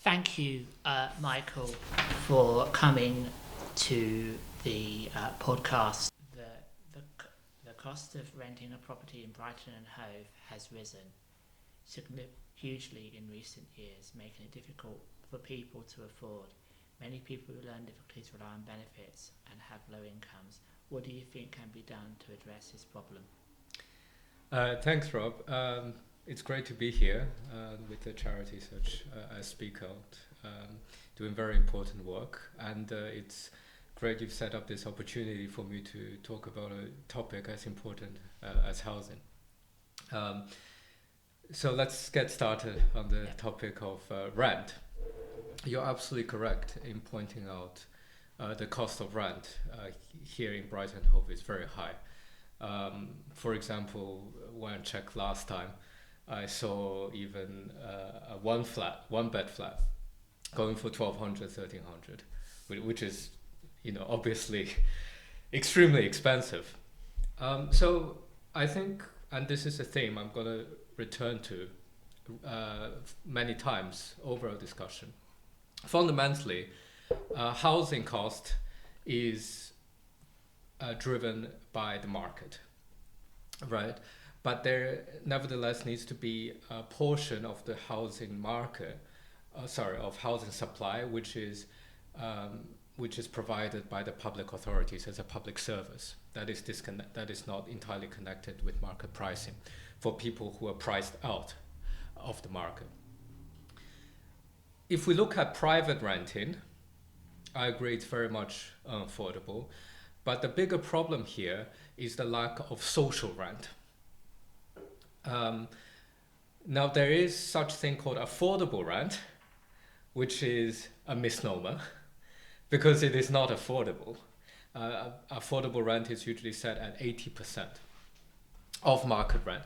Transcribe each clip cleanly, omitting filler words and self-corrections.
Thank you, Michael, for coming to the podcast. The cost of renting a property in Brighton and Hove has risen hugely in recent years, making it difficult for people to afford. Many people who learn difficulties rely on benefits and have low incomes. What do you think can be done to address this problem? Thanks, Rob. It's great to be here with a charity such as Speak Out, doing very important work. And it's great you've set up this opportunity for me to talk about a topic as important as housing. So let's get started on the topic of rent. You're absolutely correct in pointing out the cost of rent here in Brighton and Hove is very high. For example, when I checked last time, I saw even a one bed flat going for 1,200, 1,300, which is, obviously extremely expensive. So I think, and this is a theme I'm going to return to many times over our discussion. Fundamentally, housing cost is driven by the market, right? But there nevertheless needs to be a portion of the housing market, of housing supply, which is provided by the public authorities as a public service. That is not entirely connected with market pricing for people who are priced out of the market. If we look at private renting, I agree it's very much affordable, but the bigger problem here is the lack of social rent. Now there is such thing called affordable rent, which is a misnomer because it is not affordable. Affordable rent is usually set at 80% of market rent.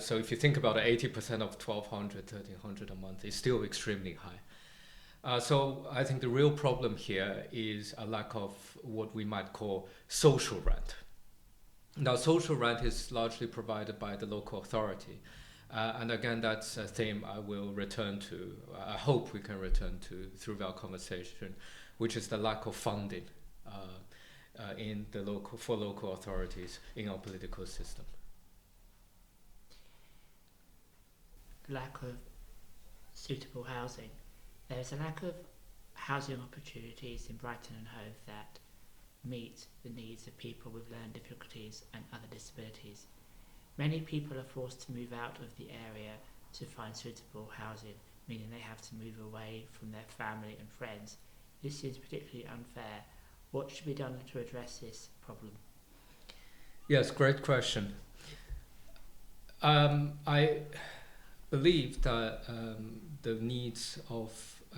So if you think about it, 80% of 1,200, 1,300 a month is still extremely high. So I think the real problem here is a lack of what we might call social rent. Now, social rent is largely provided by the local authority. And again, that's a theme I will return to, I hope we can return to through our conversation, which is the lack of funding for local authorities in our political system. Lack of suitable housing. There is a lack of housing opportunities in Brighton and Hove that meet the needs of people with learning difficulties and other disabilities. Many people are forced to move out of the area to find suitable housing, meaning they have to move away from their family and friends. This is particularly unfair. What should be done to address this problem? Yes, great question. I believe that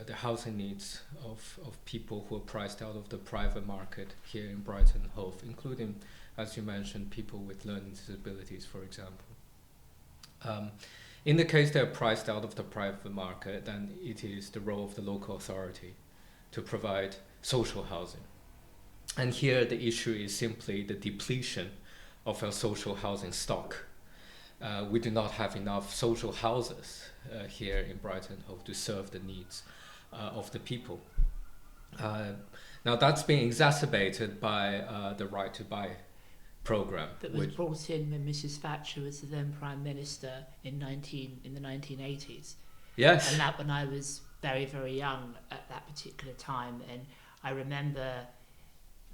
the housing needs of people who are priced out of the private market here in Brighton and Hove, including, as you mentioned, people with learning disabilities, for example. In the case they're priced out of the private market, then it is the role of the local authority to provide social housing. And here the issue is simply the depletion of our social housing stock. We do not have enough social houses here in Brighton and Hove to serve the needs of the people. Now that's being exacerbated by the Right to Buy program. That was brought in when Mrs. Thatcher was the then Prime Minister in the 1980s. Yes. And that when I was very, very young at that particular time. And I remember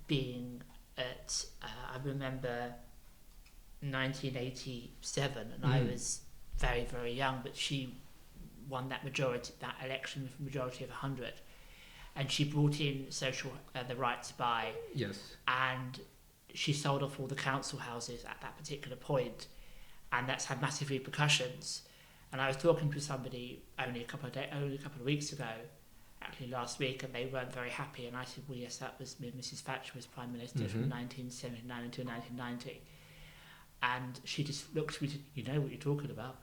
being at, 1987, and I was very, very young, but she won that election with a majority of 100, and she brought in the Right to Buy. Yes. And she sold off all the council houses at that particular point, and that's had massive repercussions. And I was talking to somebody only a couple of weeks ago, actually last week, and they weren't very happy. And I said, well, yes, that was when Mrs. Thatcher was Prime Minister from 1979 until 1990. And she just looked at me, you know what you're talking about.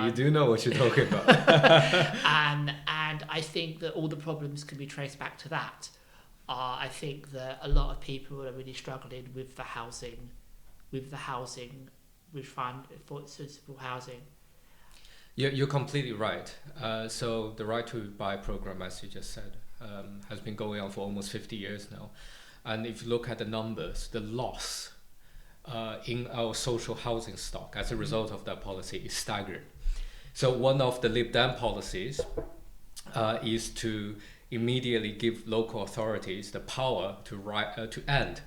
You do know what you're talking about. and I think that all the problems can be traced back to that. I think that a lot of people are really struggling with the housing, with finding suitable housing. You're completely right. So the Right to Buy program, as you just said, has been going on for almost 50 years now. And if you look at the numbers, the loss in our social housing stock as a result of that policy is staggering. So one of the Lib Dem policies is to immediately give local authorities the power to end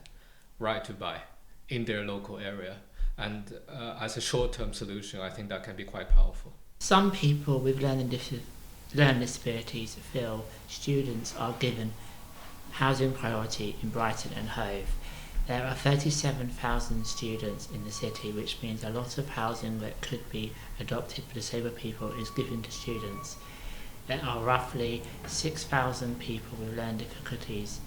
right to buy in their local area. And as a short-term solution, I think that can be quite powerful. Some people with learning disabilities feel students are given housing priority in Brighton and Hove. There are 37,000 students in the city, which means a lot of housing that could be adopted for disabled people is given to students. There are roughly 6,000 people with learning difficulties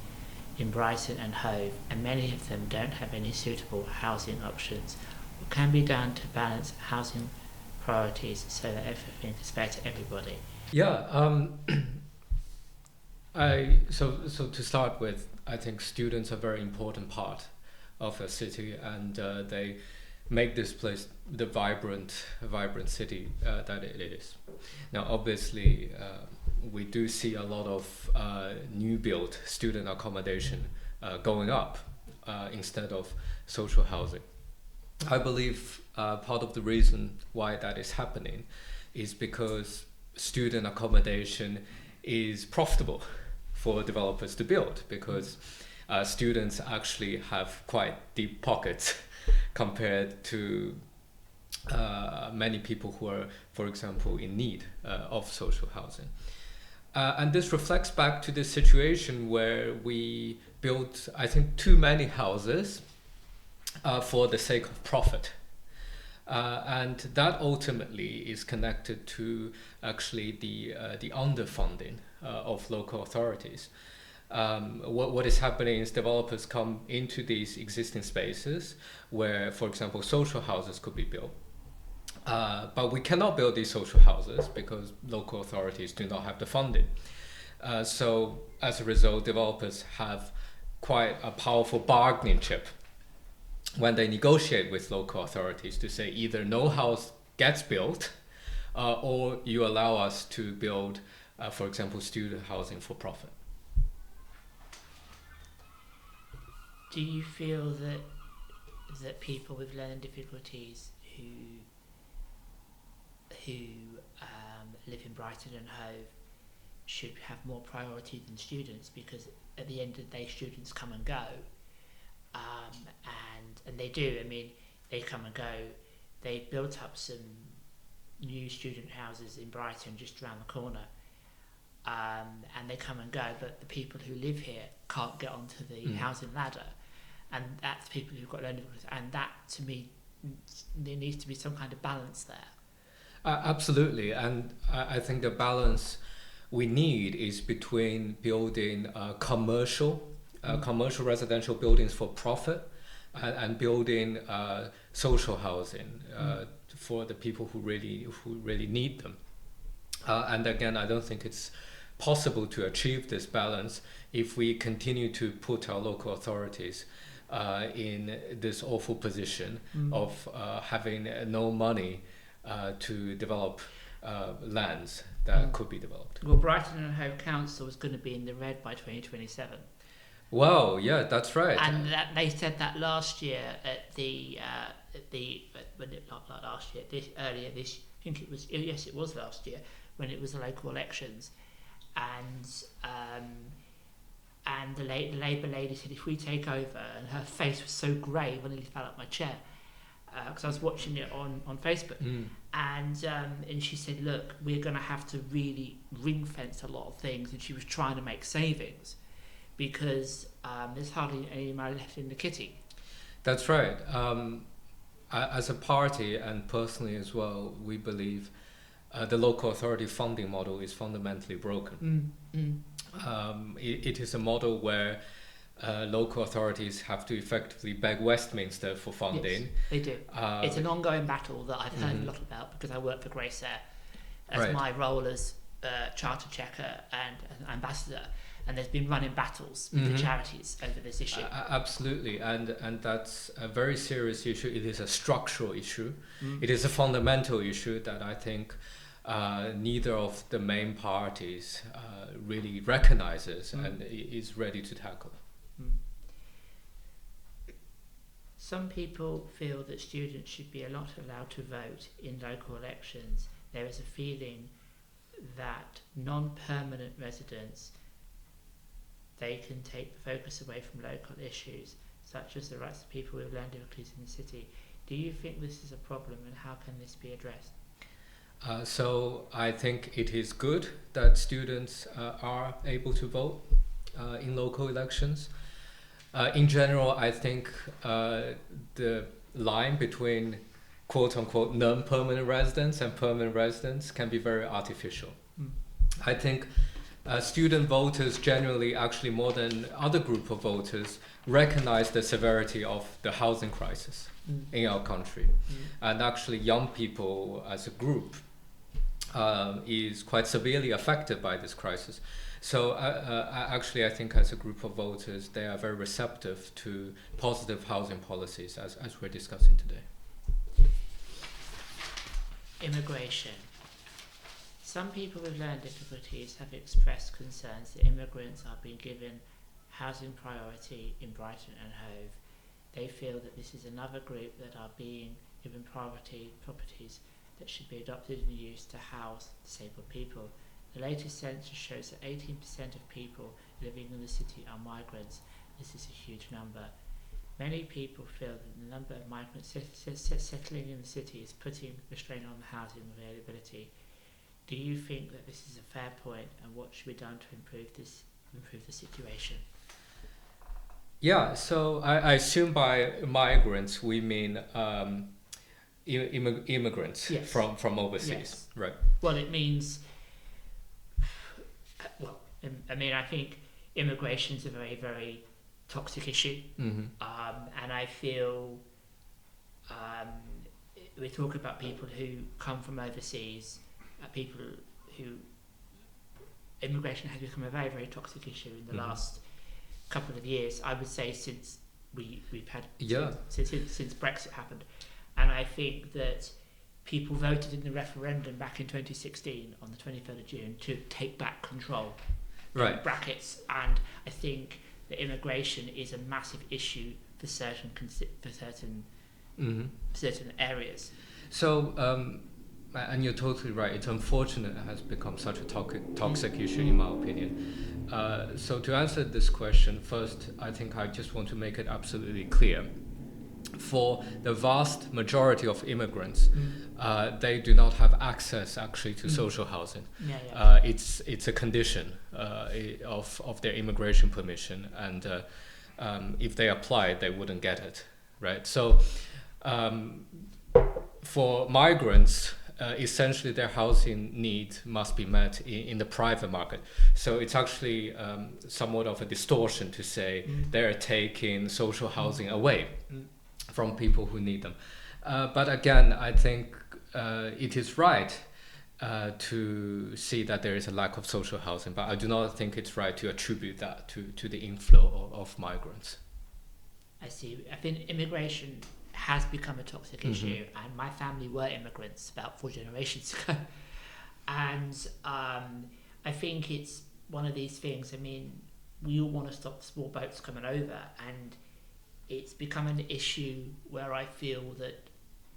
in Brighton and Hove, and many of them don't have any suitable housing options. What can be done to balance housing priorities so that everything is fair to everybody? Yeah, so to start with, I think students are a very important part of a city, and they make this place the vibrant city that it is. Now, obviously, we do see a lot of new build student accommodation going up instead of social housing. I believe part of the reason why that is happening is because student accommodation is profitable for developers to build, because students actually have quite deep pockets compared to many people who are, for example, in need of social housing. And this reflects back to the situation where we built, I think, too many houses for the sake of profit. And that ultimately is connected to actually the underfunding of local authorities. What is happening is developers come into these existing spaces where, for example, social houses could be built. But we cannot build these social houses because local authorities do not have the funding. So as a result, developers have quite a powerful bargaining chip when they negotiate with local authorities to say either no house gets built or you allow us to build, for example, student housing for profit. Do you feel that people with learning difficulties who live in Brighton and Hove should have more priority than students? Because at the end of the day, students come and go, and they do. I mean, they come and go. They built up some new student houses in Brighton just around the corner, and they come and go. But the people who live here can't get onto the housing ladder, and that's people who've got learning difficulties. And that, to me, there needs to be some kind of balance there. Absolutely, and I think the balance we need is between building commercial residential buildings for profit and building social housing for the people who really need them. And again, I don't think it's possible to achieve this balance if we continue to put our local authorities in this awful position of having no money to develop lands that could be developed. Well, Brighton and Hove Council is going to be in the red by 2027. Wow, yeah, that's right. And they said that last year earlier this, I think it was, yes, it was last year when it was the local elections, and the Labour lady said, if we take over, and her face was so grey when I nearly fell out my chair, because I was watching it on Facebook, and she said, look, we're going to have to really ring fence a lot of things, and she was trying to make savings because there's hardly any money left in the kitty. That's right. As a party and personally as well, we believe the local authority funding model is fundamentally broken. It is a model where local authorities have to effectively beg Westminster for funding. Yes, they do. It's an ongoing battle that I've heard a lot about because I work for Grace Air as my role as charter checker and ambassador, and there's been running battles with the charities over this issue. Absolutely, and that's a very serious issue. It is a structural issue. It is a fundamental issue that I think neither of the main parties really recognizes and is ready to tackle. Some people feel that students should be not allowed to vote in local elections. There is a feeling that non-permanent residents, they can take the focus away from local issues, such as the rights of people with land difficulties in the city. Do you think this is a problem, and how can this be addressed? So I think it is good that students are able to vote in local elections. In general, I think the line between quote-unquote non-permanent residents and permanent residents can be very artificial. I think student voters generally, actually more than other group of voters, recognize the severity of the housing crisis in our country. And actually young people as a group is quite severely affected by this crisis. So actually I think as a group of voters, they are very receptive to positive housing policies as we're discussing today. Immigration. Some people with learning difficulties have expressed concerns that immigrants are being given housing priority in Brighton and Hove. They feel that this is another group that are being given priority properties that should be adopted and used to house disabled people. The latest census shows that 18% of people living in the city are migrants. This is a huge number. Many people feel that the number of migrants settling in the city is putting a strain on the housing availability. Do you think that this is a fair point, and what should be done to improve the situation? Yeah, so I assume by migrants we mean immigrants. Yes. from overseas, Yes. right? Well, it means, I think immigration is a very, very toxic issue. And I feel we talk about people who come from overseas, people who immigration has become a very, very toxic issue in the last couple of years. I would say since we've had since Brexit happened, and I think that people voted in the referendum back in 2016 on the 23rd of June to take back control. Right. Brackets, and I think that immigration is a massive issue for certain certain areas. So, and you're totally right. It's unfortunate it has become such a toxic issue, in my opinion. So to answer this question, first, I think I just want to make it absolutely clear. For the vast majority of immigrants, they do not have access actually to social housing. It's a condition of their immigration permission, and if they apply, they wouldn't get it, right? So for migrants, essentially their housing need must be met in the private market. So it's actually somewhat of a distortion to say they're taking social housing away from people who need them. But again, I think it is right to see that there is a lack of social housing, but I do not think it's right to attribute that to the inflow of migrants. I see. I think immigration has become a toxic issue, and my family were immigrants about 4 generations ago. And I think it's one of these things. I mean, we all want to stop small boats coming over, and it's become an issue where I feel that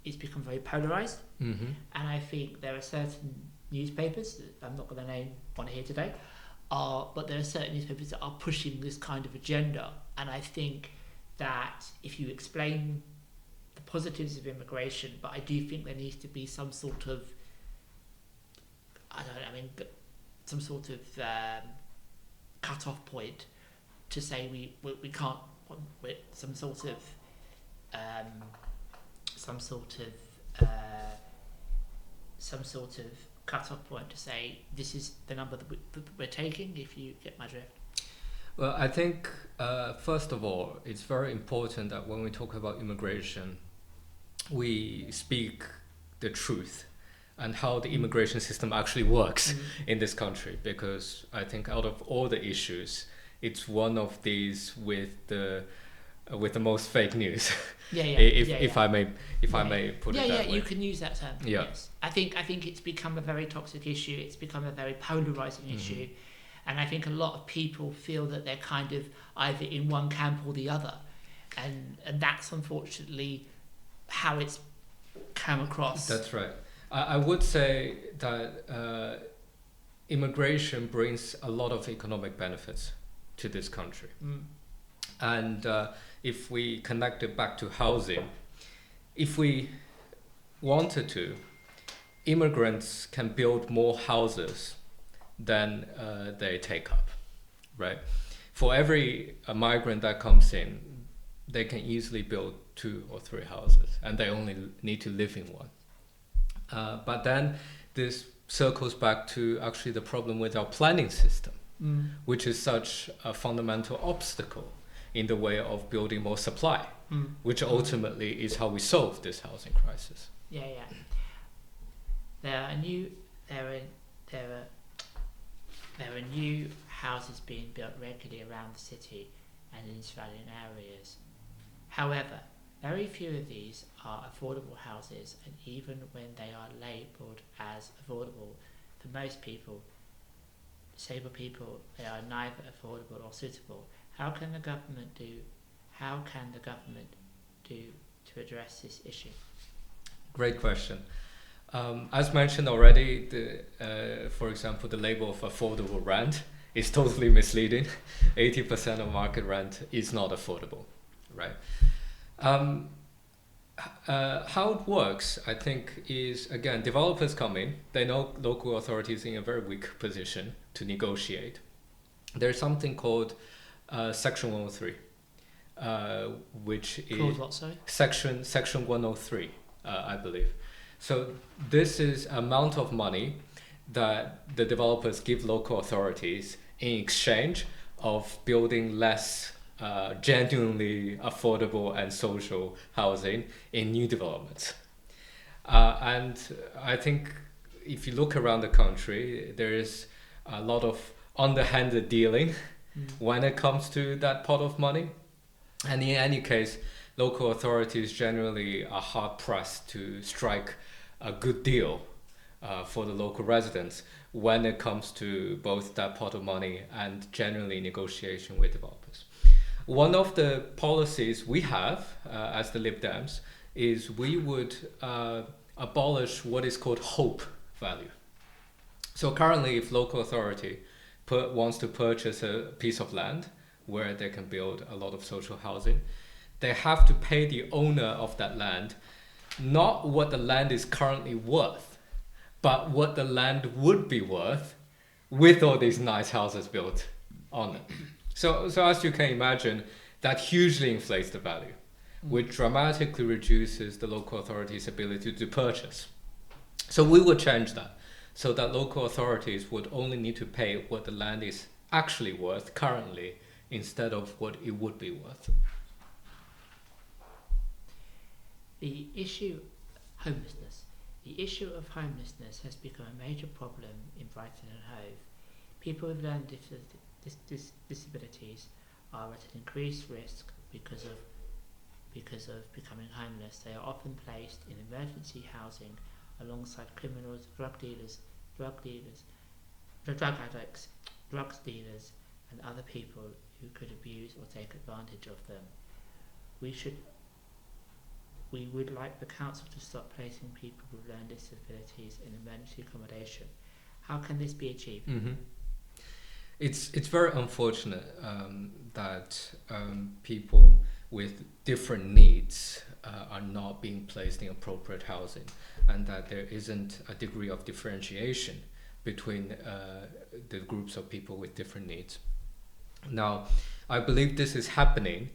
it's become very polarized. And I think there are certain newspapers that I'm not going to name one here today, but there are certain newspapers that are pushing this kind of agenda. And I think that if you explain the positives of immigration, but I do think there needs to be some sort of, some sort of cut-off point to say we can't, with some sort of cut-off point to say this is the number that we're taking, if you get my drift. Well, I think first of all, it's very important that when we talk about immigration, we speak the truth and how the immigration system actually works in this country, because I think out of all the issues, it's one of these with the with the most fake news. If I may put it that way. You can use that term. Yeah. Yes, I think it's become a very toxic issue. It's become a very polarizing issue, and I think a lot of people feel that they're kind of either in one camp or the other, and that's unfortunately how it's come across. That's right. I would say that immigration brings a lot of economic benefits to this country. And if we connect it back to housing, if we wanted to, immigrants can build more houses than they take up, right? For every migrant that comes in, they can easily build 2 or 3 houses, and they only need to live in one. But then this circles back to actually the problem with our planning system, which is such a fundamental obstacle in the way of building more supply, which ultimately is how we solve this housing crisis. There are new houses being built regularly around the city and in surrounding areas. However, very few of these are affordable houses, and even when they are labelled as affordable, for most people, disabled people, they are neither affordable or suitable. How can the government do to address this issue? Great question. As mentioned already, for example, the label of affordable rent is totally misleading. 80% of market rent is not affordable, right? How it works, I think, is, again, developers come in, they know local authorities in a very weak position to negotiate. There's something called Section 103, which is... Called what, sorry? Section 103, I believe. So this is amount of money that the developers give local authorities in exchange of building less genuinely affordable and social housing in new developments. And I think if you look around the country, there is a lot of underhanded dealing when it comes to that pot of money. And in any case, local authorities generally are hard pressed to strike a good deal for the local residents when it comes to both that pot of money and generally negotiation with developers. One of the policies we have as the Lib Dems is we would abolish what is called hope value. So currently, if local authority wants to purchase a piece of land where they can build a lot of social housing, they have to pay the owner of that land not what the land is currently worth, but what the land would be worth with all these nice houses built on it. So as you can imagine, that hugely inflates the value, which dramatically reduces the local authority's ability to purchase. So we would change that so that local authorities would only need to pay what the land is actually worth currently instead of what it would be worth. The issue of homelessness has become a major problem in Brighton and Hove. People with learning disabilities are at an increased risk because of becoming homeless. They are often placed in emergency housing alongside criminals, drug addicts, drug dealers, and other people who could abuse or take advantage of them. We would like the council to stop placing people with learning disabilities in emergency accommodation. How can this be achieved? It's very unfortunate that people with different needs are not being placed in appropriate housing, and that there isn't a degree of differentiation between the groups of people with different needs. Now, I believe this is happening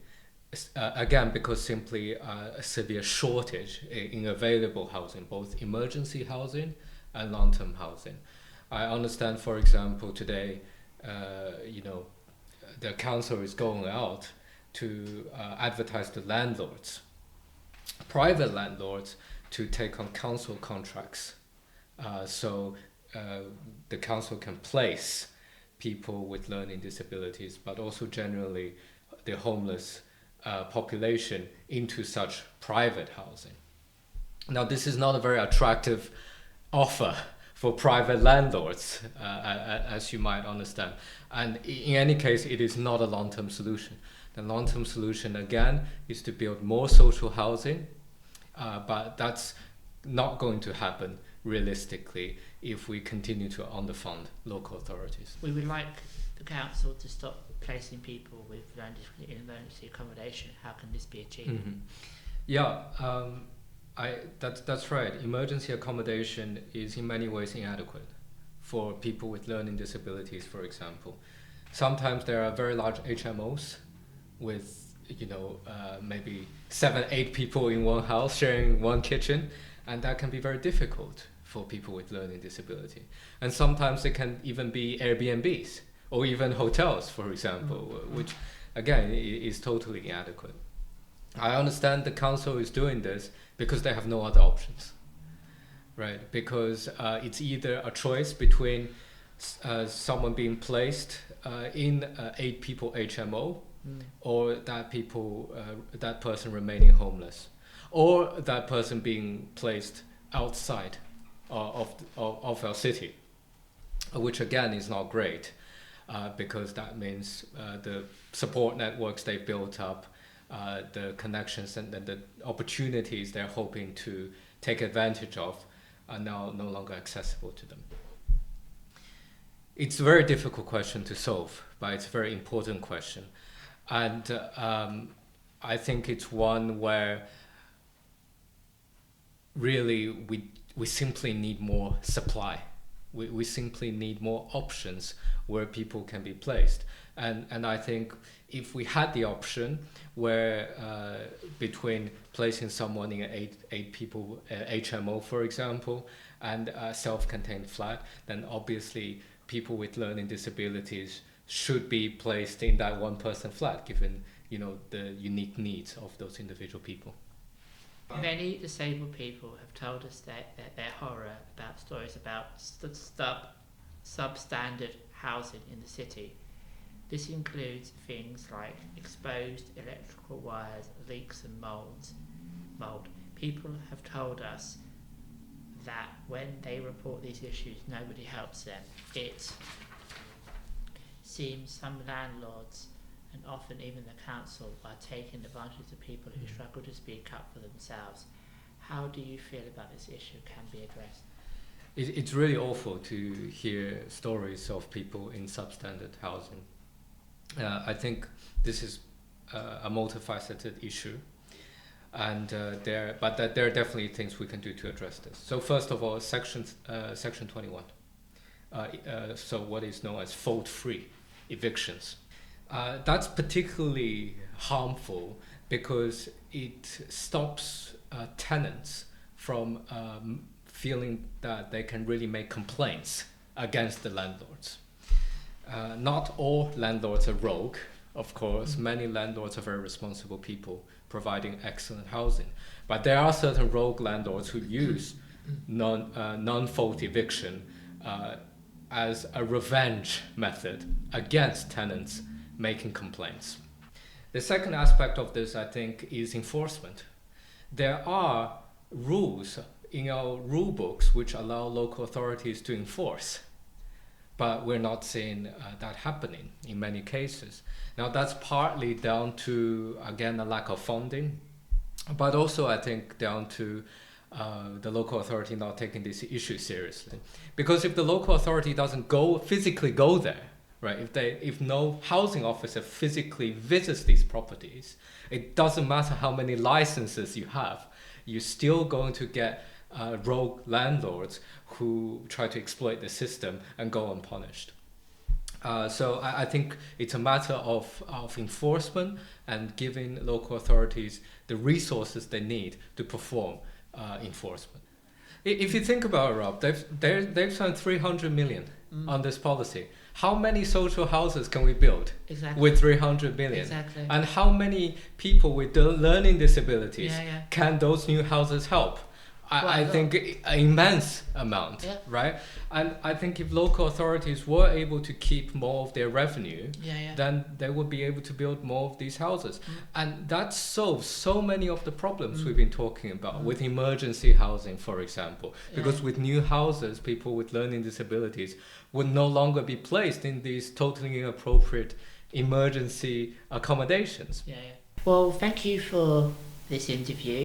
again because simply a severe shortage in available housing, both emergency housing and long-term housing. I understand, for example, today the council is going out to advertise to landlords, private landlords, to take on council contracts, so the council can place people with learning disabilities, but also generally the homeless population into such private housing. Now, this is not a very attractive offer for private landlords, as you might understand. And in any case, it is not a long-term solution. The long-term solution, again, is to build more social housing, but that's not going to happen realistically if we continue to underfund local authorities. We would like the council to stop placing people with learning disability in emergency accommodation. How can this be achieved? Mm-hmm. Yeah, that's right. Emergency accommodation is in many ways inadequate for people with learning disabilities, for example. Sometimes there are very large HMOs with, maybe 7-8 people in one house sharing one kitchen, and that can be very difficult for people with learning disability. And sometimes it can even be Airbnbs or even hotels, for example, which again is totally inadequate. I understand the council is doing this because they have no other options, right? Because it's either a choice between someone being placed in 8 people HMO, or that person remaining homeless, or that person being placed outside of our city, which again is not great, because that means the support networks they built up, the connections and the opportunities they're hoping to take advantage of are now no longer accessible to them. It's a very difficult question to solve, but it's a very important question. And I think it's one where really we simply need more supply. We simply need more options where people can be placed. And I think if we had the option where between placing someone in an 8 people HMO, for example, and a self-contained flat, then obviously people with learning disabilities should be placed in that one-person flat, given the unique needs of those individual people. Many disabled people have told us their horror about stories about substandard housing in the city. This includes things like exposed electrical wires, leaks and mould. People have told us that when they report these issues, nobody helps them. It seems some landlords and often even the council are taking advantage of people who struggle to speak up for themselves. How do you feel about this issue can be addressed? It's really awful to hear stories of people in substandard housing. I think this is a multifaceted issue, and there are definitely things we can do to address this. So first of all, Section 21. So what is known as fault-free evictions. That's particularly harmful because it stops tenants from feeling that they can really make complaints against the landlords. Not all landlords are rogue, of course. Many landlords are very responsible people providing excellent housing. But there are certain rogue landlords who use non-fault eviction as a revenge method against tenants making complaints. The second aspect of this, I think, is enforcement. There are rules in our rule books which allow local authorities to enforce, but we're not seeing that happening in many cases. Now, that's partly down to, again, a lack of funding, but also, I think, down to the local authority not taking this issue seriously. Because if the local authority doesn't physically go there, right? If no housing officer physically visits these properties, it doesn't matter how many licenses you have, you're still going to get rogue landlords who try to exploit the system and go unpunished. So I think it's a matter of enforcement and giving local authorities the resources they need to perform enforcement. If you think about it, Rob, they've spent 300 million on this policy. How many social houses can we build with 300 million? Exactly. And how many people with learning disabilities can those new houses help? I think an immense amount, right? And I think if local authorities were able to keep more of their revenue, then they would be able to build more of these houses. And that solves so many of the problems we've been talking about with emergency housing, for example. Because with new houses, people with learning disabilities would no longer be placed in these totally inappropriate emergency accommodations. Well, thank you for this interview.